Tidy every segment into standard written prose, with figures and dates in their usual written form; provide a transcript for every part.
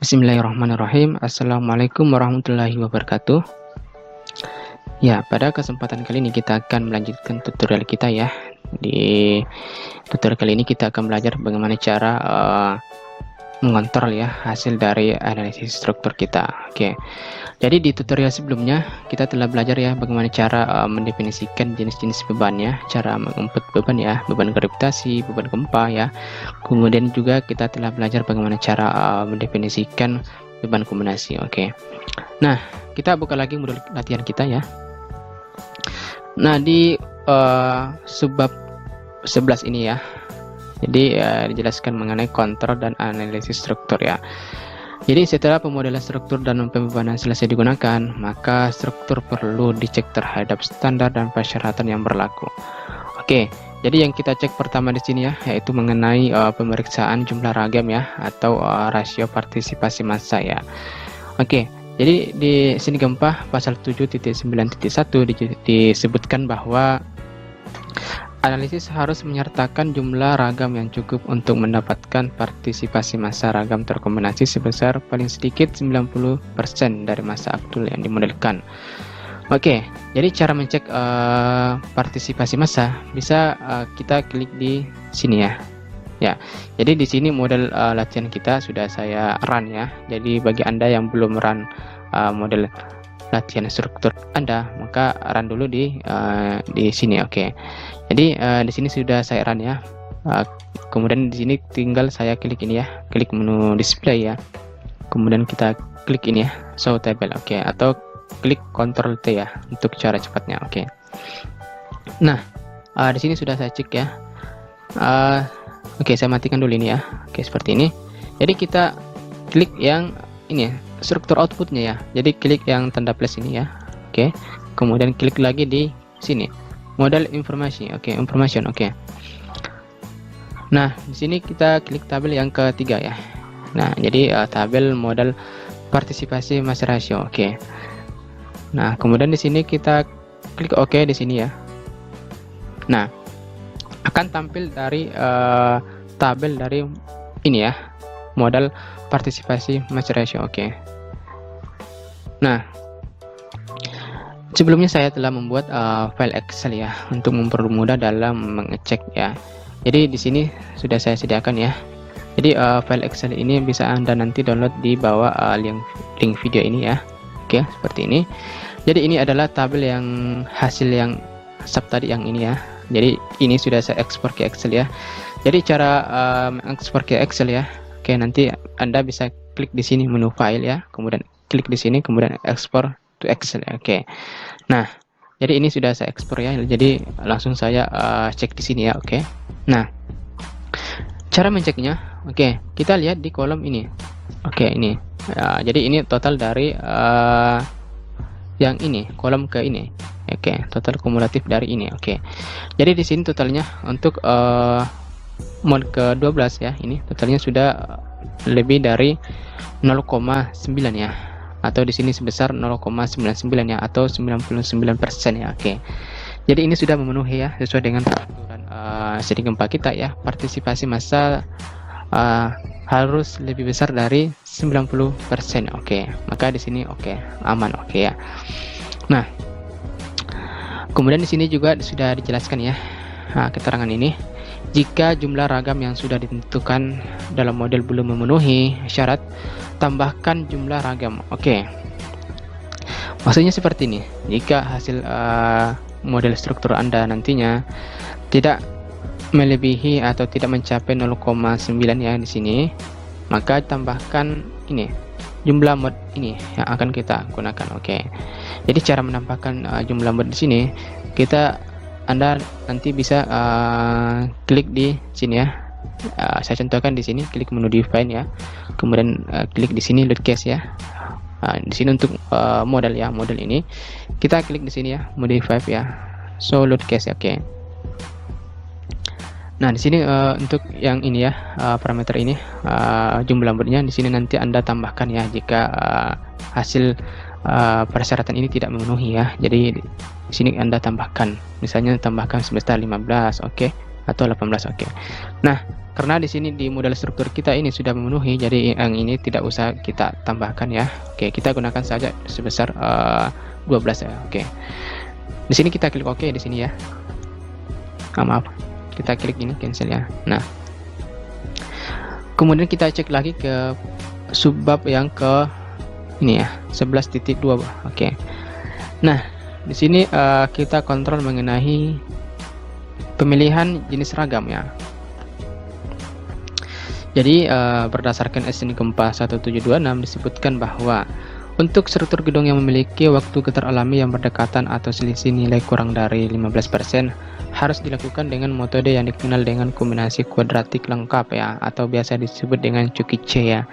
Bismillahirrahmanirrahim. Assalamualaikum warahmatullahi wabarakatuh. Ya, pada kesempatan kali ini kita akan melanjutkan tutorial kita ya. Di tutorial kali ini kita akan belajar bagaimana cara mengontrol ya hasil dari analisis struktur kita. Oke. Jadi di tutorial sebelumnya kita telah belajar ya bagaimana cara mendefinisikan jenis-jenis beban ya, cara menginput beban ya, beban gravitasi, beban gempa ya. Kemudian juga kita telah belajar bagaimana cara mendefinisikan beban kombinasi. Oke. Nah, kita buka lagi modul latihan kita ya. Nah, di subbab 11 ini ya. Jadi dijelaskan mengenai kontrol dan analisis struktur ya. Jadi setelah pemodelan struktur dan pembebanan selesai digunakan, maka struktur perlu dicek terhadap standar dan persyaratan yang berlaku. Oke, jadi yang kita cek pertama di sini ya, yaitu mengenai pemeriksaan jumlah ragam ya, atau rasio partisipasi massa ya. Oke, jadi di sini gempa pasal 7.9.1 disebutkan bahwa analisis harus menyertakan jumlah ragam yang cukup untuk mendapatkan partisipasi massa ragam terkombinasi sebesar paling sedikit 90% dari massa aktual yang dimodelkan. Oke, jadi cara mencek partisipasi massa bisa kita klik di sini ya. Ya, jadi di sini model latihan kita sudah saya run ya. Jadi bagi Anda yang belum run model latihan struktur Anda, maka run dulu di sini. Oke. Jadi di sini sudah saya run ya. Kemudian di sini tinggal saya klik ini ya, klik menu display ya. Kemudian kita klik ini ya, show table. Oke, atau klik Ctrl T ya untuk cara cepatnya. Oke. Nah, di sini sudah saya cek ya. Oke, saya matikan dulu ini ya. Oke, seperti ini. Jadi kita klik yang ini ya, struktur outputnya ya. Jadi klik yang tanda plus ini ya. Oke. Kemudian klik lagi di sini. Model informasi. Oke, information. Oke. Nah, di sini kita klik tabel yang ketiga ya. Nah, jadi tabel model partisipasi massa ratio. Oke. Nah, kemudian di sini kita klik OK di sini ya. Nah, akan tampil dari tabel dari ini ya, model partisipasi massa ratio. Oke. Nah, sebelumnya saya telah membuat file Excel ya untuk mempermudah dalam mengecek ya. Jadi di sini sudah saya sediakan ya. Jadi file Excel ini bisa Anda nanti download di bawah link video ini ya. Oke, seperti ini. Jadi ini adalah tabel yang hasil yang sub tadi yang ini ya. Jadi ini sudah saya ekspor ke Excel ya. Jadi cara mengekspor ke Excel ya. Oke, nanti Anda bisa klik di sini menu file ya. Kemudian klik di sini, kemudian ekspor to Excel. Oke. Nah, jadi ini sudah saya ekspor ya. Jadi langsung saya cek di sini ya. Oke. Nah, cara menceknya, oke, kita lihat di kolom ini. Oke, ini. Jadi ini total dari yang ini, kolom ke ini. Oke, total kumulatif dari ini. Oke. Jadi di sini totalnya untuk mode ke-12 ya. Ini totalnya sudah lebih dari 0,9 ya. Atau di sini sebesar 0,99 ya, atau 99% ya. Oke. Jadi ini sudah memenuhi ya sesuai dengan peraturan sedi gempa kita ya. Partisipasi massa harus lebih besar dari 90%. Oke. Maka di sini oke, aman. Oke ya. Nah, kemudian di sini juga sudah dijelaskan ya keterangan ini. Jika jumlah ragam yang sudah ditentukan dalam model belum memenuhi syarat, tambahkan jumlah ragam. Oke. Maksudnya seperti ini. Jika hasil model struktur Anda nantinya tidak melebihi atau tidak mencapai 0,9 ya di sini, maka tambahkan ini jumlah mod ini yang akan kita gunakan. Oke. Jadi cara menambahkan jumlah mod di sini, Anda nanti bisa klik di sini ya. Saya contohkan di sini, klik menu define ya. Kemudian klik di sini load case ya. Di sini untuk model ya, model ini kita klik di sini ya, modify ya. So load case. Oke. Nah, di sini untuk yang ini ya, parameter ini jumlah modnya di sini nanti Anda tambahkan ya jika hasil persyaratan ini tidak memenuhi ya. Jadi di sini Anda tambahkan, misalnya tambahkan sebesar 15, oke, atau 18, oke. Nah, karena di sini di model struktur kita ini sudah memenuhi, jadi yang ini tidak usah kita tambahkan ya. Oke, kita gunakan saja sebesar 12 ya. Oke. Di sini kita klik OK di sini ya. Maaf. Kita klik ini cancel ya. Nah. Kemudian kita cek lagi ke subbab yang ke ini ya, 11.2. Oke. Nah, di sini kita kontrol mengenai pemilihan jenis ragam ya. Jadi berdasarkan SN Gempa 1726 disebutkan bahwa untuk struktur gedung yang memiliki waktu getar alami yang berdekatan atau selisih nilai kurang dari 15% harus dilakukan dengan metode yang dikenal dengan kombinasi kuadratik lengkap ya, atau biasa disebut dengan Cukice ya.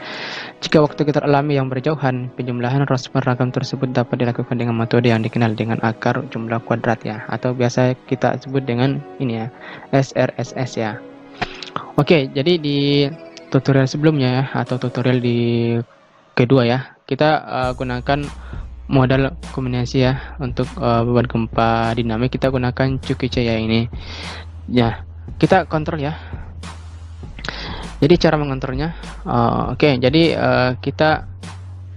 Jika waktu getar alami yang berjauhan, penjumlahan Rossmann ragam tersebut dapat dilakukan dengan metode yang dikenal dengan akar jumlah kuadrat ya, atau biasa kita sebut dengan ini ya, SRSS ya. Oke, jadi di tutorial sebelumnya ya, atau tutorial di kedua ya, kita gunakan modal kombinasi ya untuk beban gempa dinamik. Kita gunakan Cukice ya ini ya, kita kontrol ya. Jadi cara mengontrolnya oke, jadi kita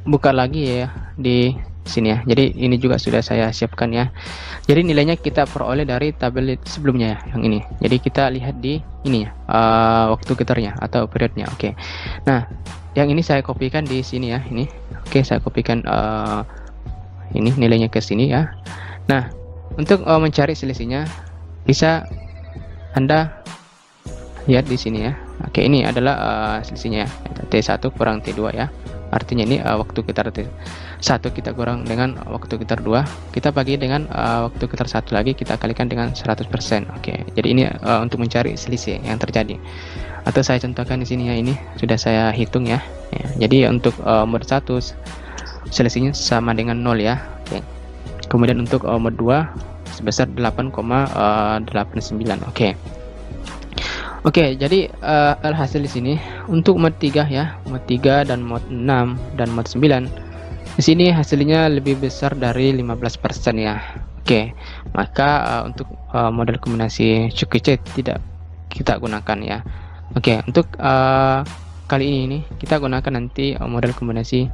buka lagi ya di sini ya. Jadi ini juga sudah saya siapkan ya. Jadi nilainya kita peroleh dari tabel sebelumnya ya, yang ini. Jadi kita lihat di ini ya, waktu getarnya atau periodnya. Oke. Nah, yang ini saya kopikan di sini ya, ini. Oke, saya kopikan ini nilainya ke sini ya. Nah, untuk mencari selisihnya bisa Anda lihat di sini ya. Oke, ini adalah selisihnya ya. T1 kurang T2 ya. Artinya ini waktu getar T1 kita kurang dengan waktu getar 2, kita bagi dengan waktu getar 1 lagi, kita kalikan dengan 100%. Oke, jadi ini untuk mencari selisih yang terjadi. Atau saya contohkan di sini ya, ini sudah saya hitung ya. Jadi untuk mode 1 selisihnya sama dengan 0 ya. Oke. Kemudian untuk mode 2 sebesar 8,89. Oke. Oke, jadi alhasil di sini untuk mode 3 ya, mode 3 dan mode 6 dan mode 9. Di sini hasilnya lebih besar dari 15% ya. Oke, maka untuk model kombinasi Cukice tidak kita gunakan ya. Oke, untuk kali ini kita gunakan nanti model kombinasi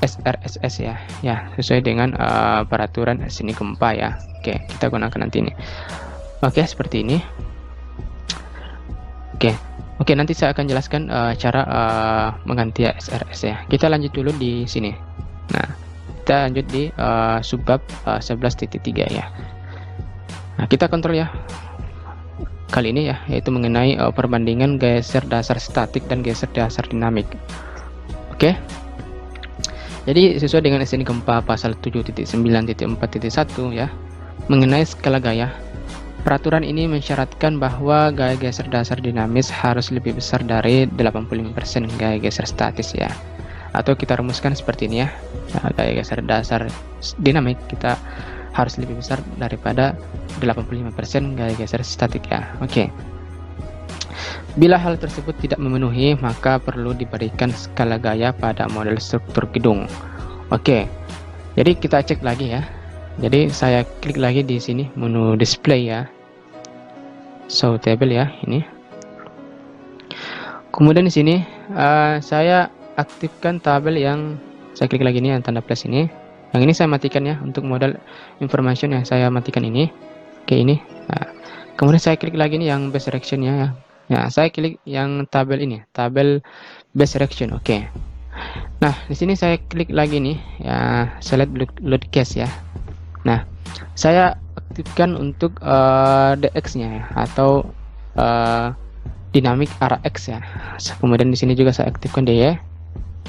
SRSS ya. Ya, sesuai dengan peraturan SN Gempa ya. Oke, kita gunakan nanti ini. Oke, seperti ini. Oke, nanti saya akan jelaskan cara mengganti SRS ya. Kita lanjut dulu di sini. Nah, kita lanjut di subbab 11.3 ya. Nah, kita kontrol ya. Kali ini ya, yaitu mengenai perbandingan geser dasar statik dan geser dasar dinamik. Oke. Jadi sesuai dengan SN Gempa pasal 7.9.4.1 ya, mengenai skala gaya. Peraturan ini mensyaratkan bahwa gaya geser dasar dinamis harus lebih besar dari 85% gaya geser statis ya. Atau kita rumuskan seperti ini ya. Nah, gaya geser dasar dinamik kita harus lebih besar daripada 85% gaya geser statik ya. Oke. Bila hal tersebut tidak memenuhi, maka perlu diberikan skala gaya pada model struktur gedung. Oke. Jadi kita cek lagi ya. Jadi saya klik lagi di sini menu display ya, show table ya ini. Kemudian di sini saya aktifkan tabel yang saya klik lagi ini yang tanda plus ini. Yang ini saya matikan ya, untuk model information yang saya matikan ini. Oke ini. Nah, kemudian saya klik lagi ini yang base direction ya. Ya, saya klik yang tabel ini, tabel base direction. Oke. Nah, di sini saya klik lagi nih ya, select load case ya. Nah, saya aktifkan untuk DX-nya ya, atau dinamik arah X ya. Kemudian di sini juga saya aktifkan DY.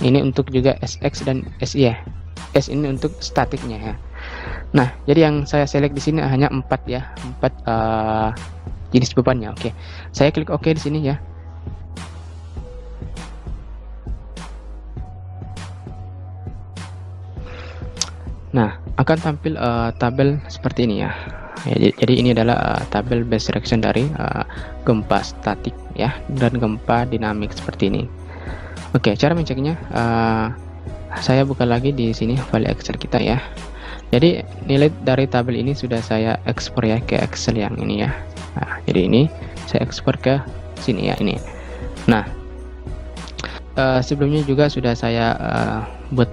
Ini untuk juga SX dan SY. S ini untuk statiknya ya. Nah, jadi yang saya select di sini hanya 4 ya, 4 jenis bebannya. Oke. Saya klik OK di sini ya. Nah, akan tampil tabel seperti ini ya. Jadi ini adalah tabel base direction dari gempa statik ya, dan gempa dinamik seperti ini. Oke, cara menceknya saya buka lagi di sini file Excel kita ya. Jadi nilai dari tabel ini sudah saya ekspor ya ke Excel yang ini ya. Nah, jadi ini saya ekspor ke sini ya ini. Nah, sebelumnya juga sudah saya buat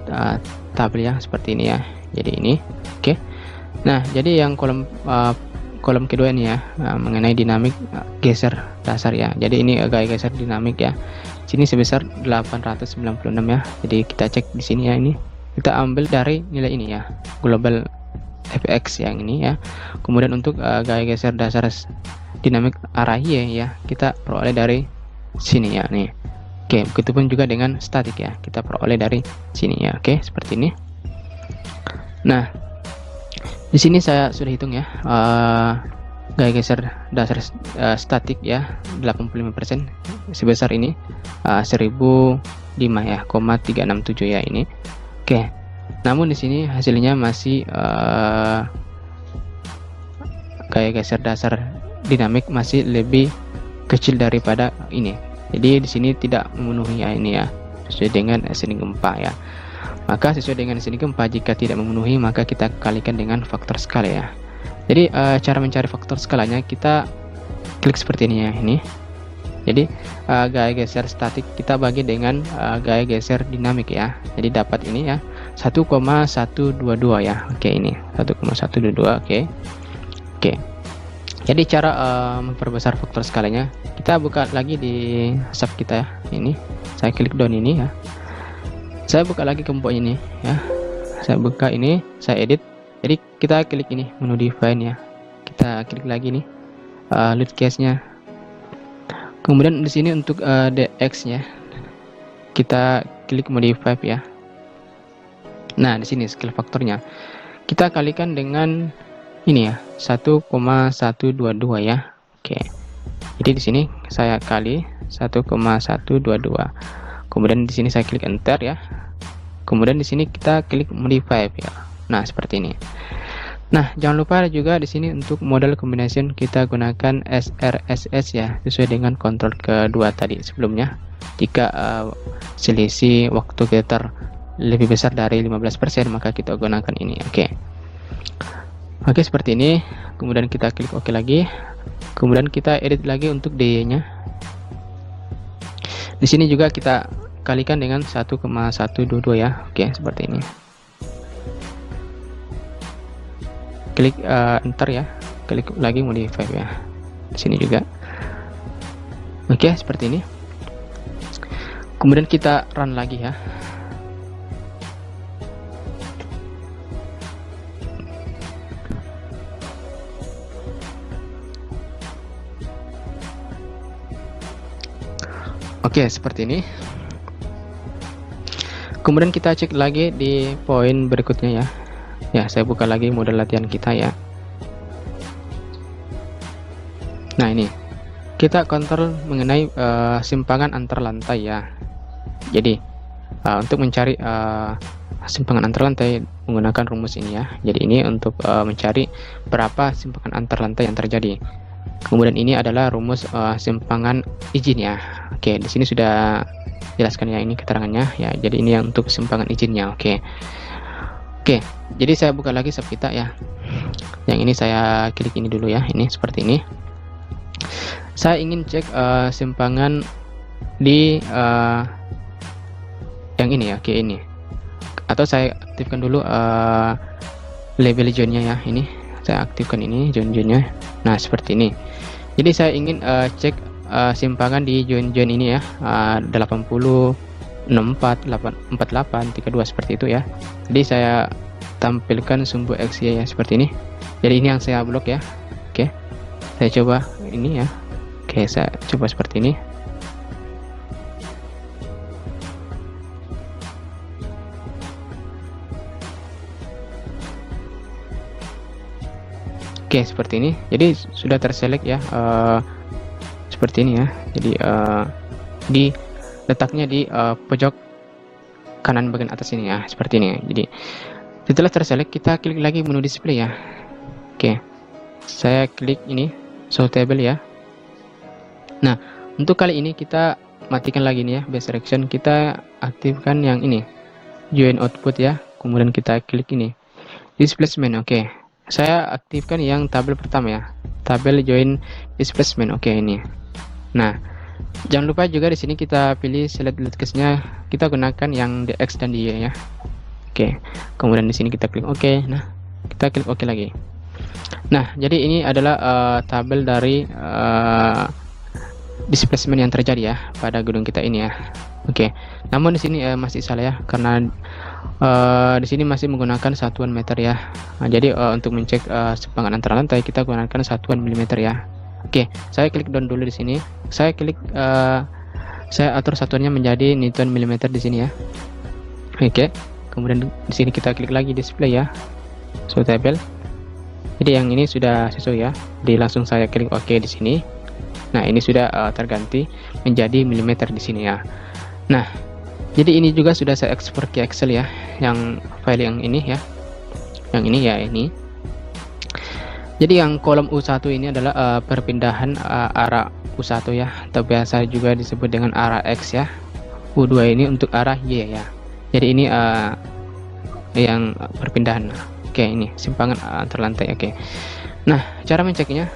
tabel ya seperti ini ya. Jadi ini, oke. Nah, jadi yang kolom kedua ini ya, mengenai dinamik geser dasar ya. Jadi ini gaya geser dinamik ya. Sini sebesar 896 ya. Jadi kita cek di sini ya, ini kita ambil dari nilai ini ya, global fx yang ini ya. Kemudian untuk gaya geser dasar dinamik arah Y ya, kita peroleh dari sini ya nih. Oke, begitupun juga dengan statik ya, kita peroleh dari sini ya. Oke, seperti ini. Nah, di sini saya sudah hitung ya, gaya geser dasar statik ya 85% sebesar ini 1005 ya, 367 ya ini. Oke. Namun di sini hasilnya masih gaya geser dasar dinamik masih lebih kecil daripada ini. Jadi di sini tidak memenuhi ya ini ya, sesuai dengan seni gempa ya. Maka sesuai dengan seni gempa, jika tidak memenuhi maka kita kalikan dengan faktor skala ya. Jadi cara mencari faktor skalanya, kita klik seperti ini ya ini. Jadi gaya geser statik kita bagi dengan gaya geser dinamik ya. Jadi dapat ini ya 1,122 ya. Oke, ini 1,122. Oke. Jadi cara memperbesar faktor skalanya, kita buka lagi di sub kita ya. Ini saya klik down ini ya. Saya buka lagi kelompok ini ya. Saya buka ini, saya edit. Jadi kita klik ini menu define ya. Kita klik lagi nih load case-nya. Kemudian di sini untuk dx-nya kita klik modify ya. Nah, di sini scale faktornya kita kalikan dengan ini ya 1,122 ya. Oke. Jadi di sini saya kali 1,122. Kemudian di sini saya klik enter ya. Kemudian di sini kita klik modify ya. Nah, seperti ini. Nah, jangan lupa juga di sini untuk model combination kita gunakan SRSS ya, sesuai dengan kontrol kedua tadi sebelumnya. Jika selisih waktu getar lebih besar dari 15%, maka kita gunakan ini. Oke, seperti ini. Kemudian kita klik OK lagi. Kemudian kita edit lagi untuk DY-nya. Di sini juga kita kalikan dengan 1,122 ya. Oke, seperti ini. Klik enter ya. Klik lagi modify ya. Di sini juga. Oke, seperti ini. Kemudian kita run lagi ya. Oke, seperti ini. Kemudian kita cek lagi di poin berikutnya ya. Ya, saya buka lagi model latihan kita ya. Nah, ini kita kontrol mengenai simpangan antar lantai ya. Jadi untuk mencari simpangan antar lantai menggunakan rumus ini ya. Jadi ini untuk mencari berapa simpangan antar lantai yang terjadi. Kemudian ini adalah rumus simpangan izin ya. Oke, di sini sudah jelaskan ya ini keterangannya ya. Jadi ini yang untuk simpangan izinnya. Oke, jadi saya buka lagi sub kita ya. Yang ini saya klik ini dulu ya. Ini seperti ini. Saya ingin cek simpangan di yang ini ya. Oke, ini. Atau saya aktifkan dulu label zone-nya ya. Ini saya aktifkan ini zone-nya. Nah, seperti ini. Jadi saya ingin cek simpangan di zone ini ya, 80, 64, 48, 32 seperti itu ya. Jadi saya tampilkan sumbu XY ya seperti ini. Jadi ini yang saya blok ya. Oke. Saya coba ini ya. Oke, saya coba seperti ini. Oke, seperti ini. Jadi sudah terselect ya. Seperti ini ya. Jadi di letaknya di pojok kanan bagian atas ini ya, seperti ini. Jadi setelah terselect, kita klik lagi menu display ya. Oke, saya klik ini show table ya. Nah, untuk kali ini kita matikan lagi nih ya base direction. Kita aktifkan yang ini join output ya. Kemudian kita klik ini displacement. Oke, saya aktifkan yang tabel pertama ya, tabel join displacement. Oke, ini. Nah, Jangan lupa juga di sini kita pilih select lead case-nya, kita gunakan yang di X dan di Y ya. Oke, kemudian di sini kita klik OK. Nah, kita klik OK lagi. Nah, jadi ini adalah tabel dari displacement yang terjadi ya pada gedung kita ini ya. Oke, namun di sini masih salah ya, karena di sini masih menggunakan satuan meter ya. Nah, jadi untuk mencek simpangan antar lantai kita gunakan satuan milimeter ya. Oke, saya klik down dulu di sini. Saya klik saya atur satuannya menjadi Newton milimeter di sini ya. Oke, kemudian di sini kita klik lagi display ya, show table. Jadi yang ini sudah sesuai ya. Jadi langsung saya klik OK di sini. Nah, ini sudah terganti menjadi milimeter di sini ya. Nah, jadi ini juga sudah saya ekspor ke Excel ya, yang file yang ini ya. Yang ini ya ini. Jadi yang kolom U1 ini adalah perpindahan arah U1 ya, atau biasa juga disebut dengan arah X ya. U2 ini untuk arah Y ya. Jadi ini yang perpindahan. Oke, ini simpangan antar lantai. Oke. Nah, cara menceknya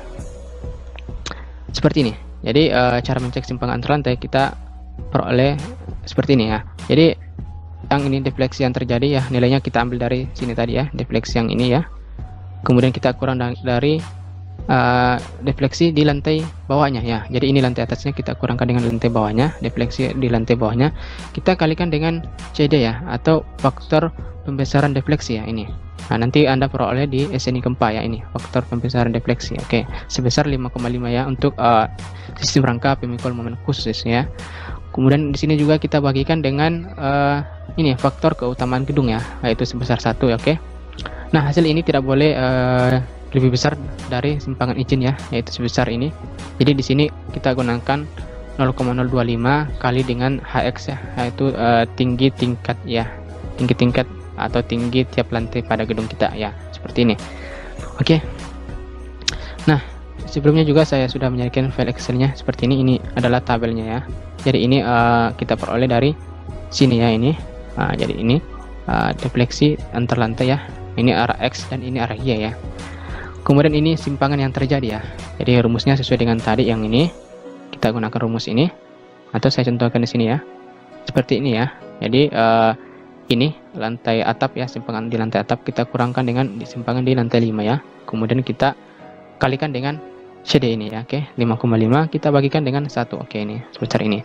seperti ini. Jadi cara mencek simpangan antar lantai kita peroleh seperti ini ya. Jadi yang ini defleksi yang terjadi ya, nilainya kita ambil dari sini tadi ya, defleksi yang ini ya. Kemudian kita kurang dari defleksi di lantai bawahnya ya. Jadi ini lantai atasnya kita kurangkan dengan lantai bawahnya, defleksi di lantai bawahnya kita kalikan dengan CD ya, atau faktor pembesaran defleksi ya ini. Nah, nanti Anda peroleh di SNI Gempa ya, ini faktor pembesaran defleksi. Oke, sebesar 5,5 ya untuk sistem rangka pemikul momen khusus ya. Kemudian di sini juga kita bagikan dengan ini faktor keutamaan gedung ya, yaitu sebesar 1 ya. Oke. Nah, hasil ini tidak boleh lebih besar dari simpangan izin ya, yaitu sebesar ini. Jadi di sini kita gunakan 0,025 kali dengan HX ya, yaitu tinggi tingkat ya, tinggi tingkat atau tinggi tiap lantai pada gedung kita ya, seperti ini. Oke. Nah, sebelumnya juga saya sudah menjadikan file Excel-nya seperti ini. Ini adalah tabelnya ya. Jadi ini kita peroleh dari sini ya ini. Jadi ini defleksi antar lantai ya. Ini arah X dan ini arah Y ya. Kemudian ini simpangan yang terjadi ya. Jadi rumusnya sesuai dengan tadi yang ini. Kita gunakan rumus ini, atau saya contohkan di sini ya. Seperti ini ya. Jadi ini lantai atap ya, simpangan di lantai atap kita kurangkan dengan simpangan di lantai 5 ya. Kemudian kita kalikan dengan CD ini ya. Oke, 5,5 kita bagikan dengan 1. Oke, ini sebesar ini.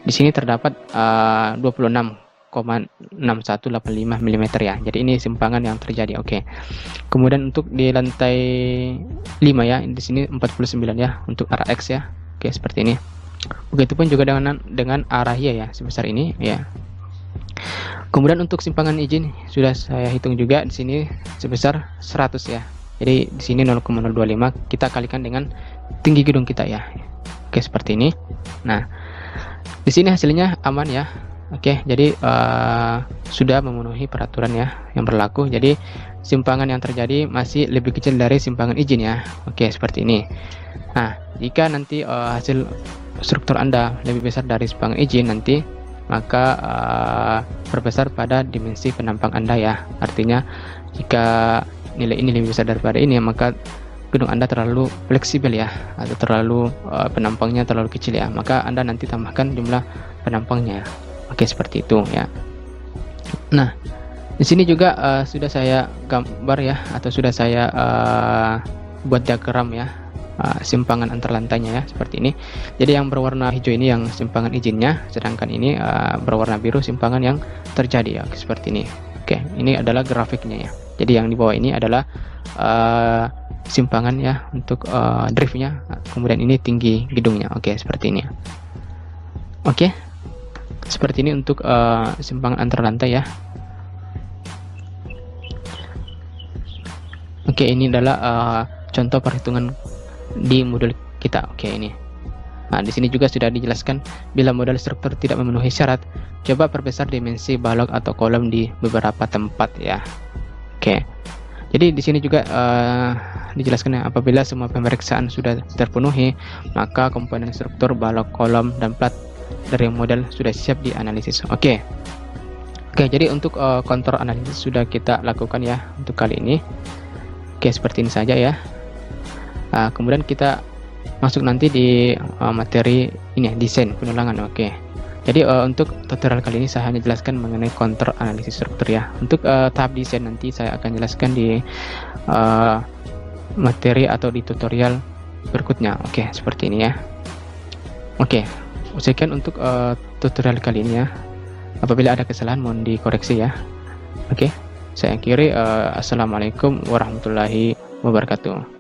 Di sini terdapat 26,6185 mm ya. Jadi ini simpangan yang terjadi. Oke. Kemudian untuk di lantai 5 ya, di sini 49 ya untuk arah X ya. Oke, seperti ini. Begitupun juga dengan arah Y ya, sebesar ini ya. Kemudian untuk simpangan izin sudah saya hitung juga di sini sebesar 100 ya. Jadi di sini 0,025 kita kalikan dengan tinggi gedung kita ya. Oke, seperti ini. Nah, di sini hasilnya aman ya. Oke, jadi sudah memenuhi peraturan ya yang berlaku. Jadi simpangan yang terjadi masih lebih kecil dari simpangan izin ya. Oke, seperti ini. Nah, jika nanti hasil struktur Anda lebih besar dari simpangan izin nanti, maka perbesar pada dimensi penampang Anda ya. Artinya jika nilai ini lebih besar daripada ini, maka gedung Anda terlalu fleksibel ya, atau terlalu penampangnya terlalu kecil ya, maka Anda nanti tambahkan jumlah penampangnya. Oke, seperti itu ya. Nah, di sini juga sudah saya gambar ya, atau sudah saya buat diagram ya, simpangan antar lantainya ya, seperti ini. Jadi yang berwarna hijau ini yang simpangan izinnya, sedangkan ini berwarna biru simpangan yang terjadi ya, seperti ini. Oke, ini adalah grafiknya ya. Jadi yang di bawah ini adalah simpangan ya untuk driftnya, kemudian ini tinggi gedungnya. Oke, seperti ini. Oke, seperti ini untuk simpangan antar lantai ya. Oke, ini adalah contoh perhitungan di modul kita. Oke, ini. Nah, di sini juga sudah dijelaskan bila model struktur tidak memenuhi syarat, coba perbesar dimensi balok atau kolom di beberapa tempat ya. Oke. Jadi di sini juga dijelaskan apabila semua pemeriksaan sudah terpenuhi, maka komponen struktur balok, kolom, dan plat dari model sudah siap dianalisis. Oke. Oke, jadi untuk kontur analisis sudah kita lakukan ya untuk kali ini. Oke, seperti ini saja ya. Kemudian kita masuk nanti di materi ini ya, desain penulangan. Oke. Jadi untuk tutorial kali ini saya hanya jelaskan mengenai counter analisis struktur ya. Untuk tahap desain nanti saya akan jelaskan di materi atau di tutorial berikutnya. Oke, seperti ini ya. Oke, sekian untuk tutorial kali ini ya. Apabila ada kesalahan mohon dikoreksi ya. Oke, saya akhiri. Assalamualaikum warahmatullahi wabarakatuh.